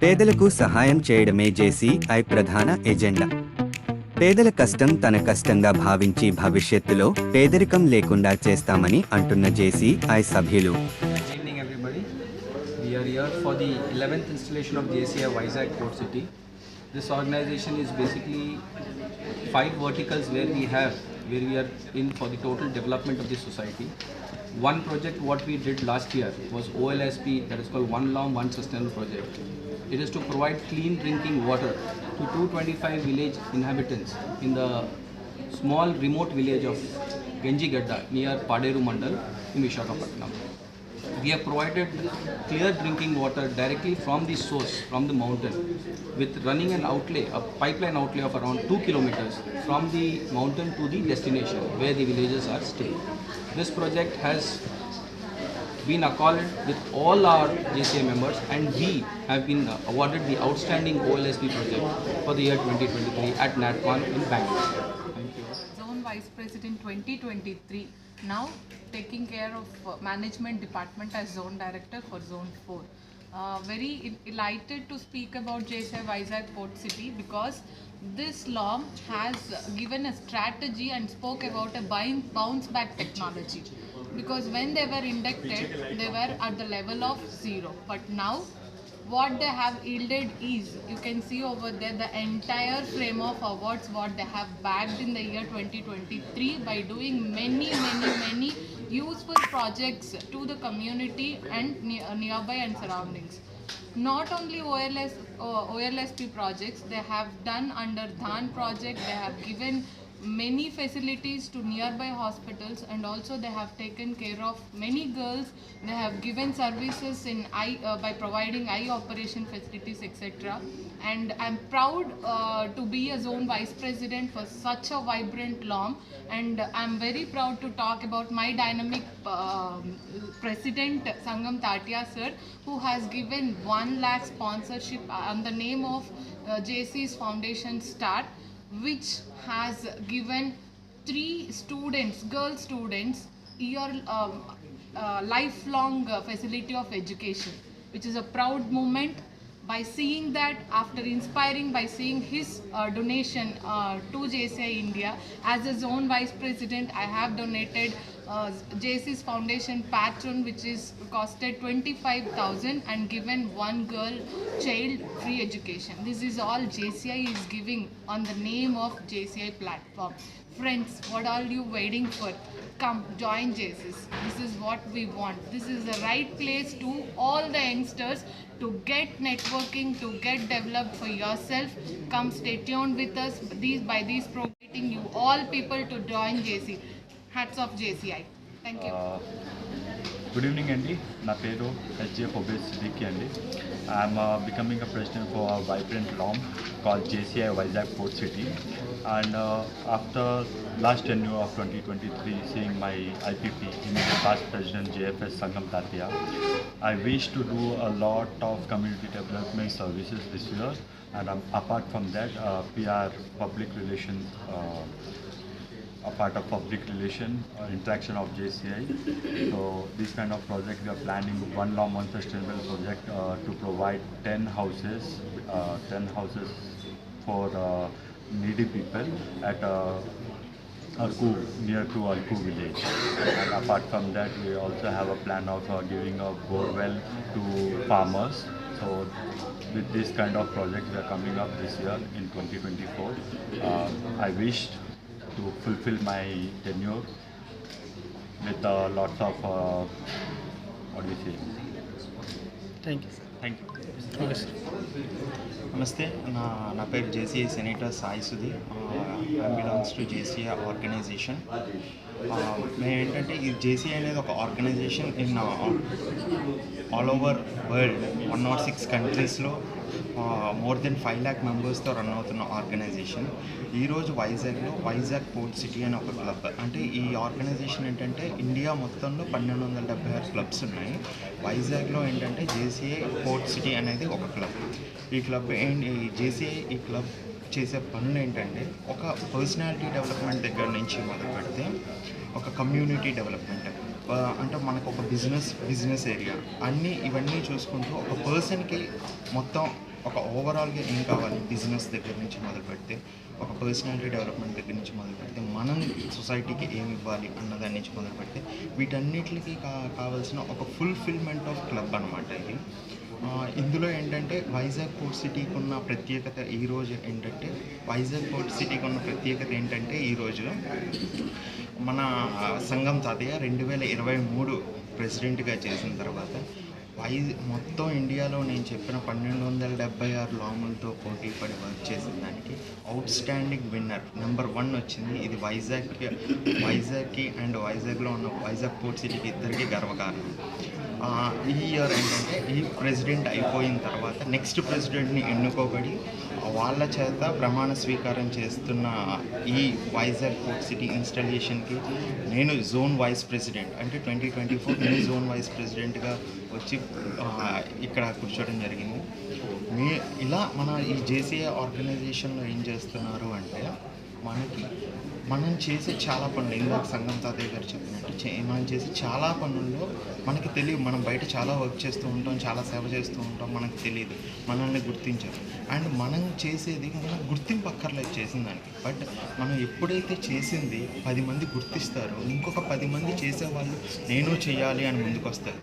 పేదలకు సహాయం చేయడమే జేసీఐ ప్రధాన ఎజెండా. పేదల కష్టం తన కష్టంగా భావించి భవిష్యత్తులో పేదరికం లేకుండా చేస్తామని అంటున్న జేసీఐ సభ్యులు. Good evening everybody. We are here for the 11th installation of JCI Vizag Port City. This organization is basically 5 verticals where we are in for the total development of the society. One project what we did last year was OLSP, that is called One Lawn One Sustainable Project. It is to provide clean drinking water to 225 village inhabitants in the small remote village of Genjigadda near Paderu Mandal in Visakhapatnam. We have provided clear drinking water directly from the source, from the mountain, with running a pipeline outlay of around 2 kilometers from the mountain to the destination where the villagers are staying. This project has been accorded with all our JCI members, and we have been awarded the outstanding OLSP project for the year 2023 at NATCON in Bangalore. Thank you. Zone Vice President 2023, now taking care of management department as Zone Director for Zone 4. Very delighted to speak about JCI Vizag Port City because this law has given a strategy and spoke about a bounce back technology. Because when they were inducted, they were at the level of 0. But now, what they have yielded is, you can see over there the entire frame of awards what they have bagged in the year 2023 by doing many useful projects to the community and nearby and surroundings. Not only OLSP projects, they have done under Dhan project, they have given many facilities to nearby hospitals, and also they have taken care of many girls. They have given services in by providing eye operation facilities, etc. And I'm proud to be a zone vice president for such a vibrant LOM, and I'm very proud to talk about my dynamic president Sangam Tatia sir, who has given 1 lakh sponsorship on the name of JC's Foundation Start, which has given 3 students, girl students, lifelong facility of education, which is a proud moment. By seeing that, after inspiring, by seeing his donation to JCI India, as a zone vice president, I have donated JC's Foundation patron, which is costed 25,000 and given 1 girl child free education. This is all JCI is giving on the name of JCI platform. Friends, what are you waiting for? Come, join JC's. This is what we want. This is the right place to all the youngsters to get networking, to get developed for yourself. Come, stay tuned with us. By these promoting you all people to join JC. Hats off JCI. Thank you. Good evening Andy. Na peru HJF Obes Siddiqui Andy. I am becoming a president for a vibrant LOM called JCI Vizag Port City, and after last tenure of 2023, seeing my IPP, immediate past president JFS Sangam Tatia, I wish to do a lot of community development services this year, and apart from that, PR, public relations, a part of public relation interaction of JCI. So this kind of project we are planning One Lawn One Sustainable project to provide 10 houses for needy people at Arku, near to Arku village. And apart from that, we also have a plan of giving a borewell to farmers. So with this kind of project we are coming up this year in 2024. I wished to fulfill my tenure with lots of what do you say? Thank you. Thank you. Okay, sir. నమస్తే నా పేరు JCI senator Sai Sudheer. I belongs to JCI organization. మేము ఏంటంటే ఈ JCI అనేది ఒక organization in all over world 106 కంట్రీస్లో more than 5 lakh మెంబర్స్తో రన్ అవుతున్న ఆర్గనైజేషన్. ఈరోజు వైజాగ్ పోర్ట్ సిటీ అని ఒక క్లబ్. అంటే ఈ ఆర్గనైజేషన్ ఏంటంటే ఇండియా మొత్తంలో 1276 క్లబ్స్ ఉన్నాయి. వైజాగ్లో ఏంటంటే జేసీఐ పోర్ట్ సిటీ అనేది ఒక క్లబ్. ఈ క్లబ్ జేసీఐ ఈ క్లబ్ చేసే పనులు ఏంటంటే ఒక పర్సనాలిటీ డెవలప్మెంట్ దగ్గర నుంచి మొదలు పెడితే ఒక కమ్యూనిటీ డెవలప్మెంట్, అంటే మనకు ఒక బిజినెస్ ఏరియా, ఇవన్నీ చూసుకుంటూ ఒక పర్సన్కి మొత్తం ఒక ఓవరాల్గా ఏం కావాలి, బిజినెస్ దగ్గర నుంచి మొదలు పెడితే, ఒక పర్సనాలిటీ డెవలప్మెంట్ దగ్గర నుంచి మొదలు పెడితే, మనం సొసైటీకి ఏమి ఇవ్వాలి అన్నదాని నుంచి మొదలు పెడితే, వీటన్నిటికీ కావాల్సిన ఒక ఫుల్ఫిల్మెంట్ ఆఫ్ క్లబ్ అనమాట ఇది. ఇందులో ఏంటంటే వైజాగ్ పోర్ట్ సిటీకి ఉన్న ప్రత్యేకత ఈరోజు ఏంటంటే, ఈరోజు మన సంగం తాతయ్య 2023 ప్రెసిడెంట్గా చేసిన తర్వాత మొత్తం ఇండియాలో నేను చెప్పిన 1276 లాములతో పోటీ పడి వర్క్ చేసిన దానికి అవుట్ స్టాండింగ్ విన్నర్ నెంబర్ 1 వచ్చింది. ఇది వైజాగ్కి అండ్ వైజాగ్లో ఉన్న వైజాగ్ పోర్ట్ సిటీకి ఇద్దరికి గర్వకారణం. ఈ ఇయర్ ఏంటంటే ఈ ప్రెసిడెంట్ అయిపోయిన తర్వాత నెక్స్ట్ ప్రెసిడెంట్ని ఎన్నుకోబడి వాళ్ళ చేత ప్రమాణ స్వీకారం చేస్తున్న ఈ వైజాగ్ పోర్ట్ సిటీ ఇన్స్టాలేషన్కి నేను జోన్ వైస్ ప్రెసిడెంట్, అంటే 2024 నేను జోన్ వైస్ ప్రెసిడెంట్గా వచ్చి ఇక్కడ కూర్చోవడం జరిగింది. ఇలా మన ఈ జేసీఐ ఆర్గనైజేషన్లో ఏం చేస్తున్నారు అంటే, మనం చేసే చాలా పనులు, ఇందాక సంగం తాతయ్య గారు చెప్పినట్టు మనం చేసే చాలా పనుల్లో మనకి తెలియదు. మనం బయట చాలా వర్క్ చేస్తూ ఉంటాం, చాలా సేవ చేస్తూ ఉంటాం, మనకు తెలియదు, మనల్ని గుర్తించారు. అండ్ మనం చేసేది మనకు గుర్తింపు అక్కర్లేదు చేసిన దానికి. బట్ మనం ఎప్పుడైతే చేసింది 10 మంది గుర్తిస్తారో, ఇంకొక 10 మంది చేసేవాళ్ళు నేను చేయాలి అని ముందుకు వస్తారు.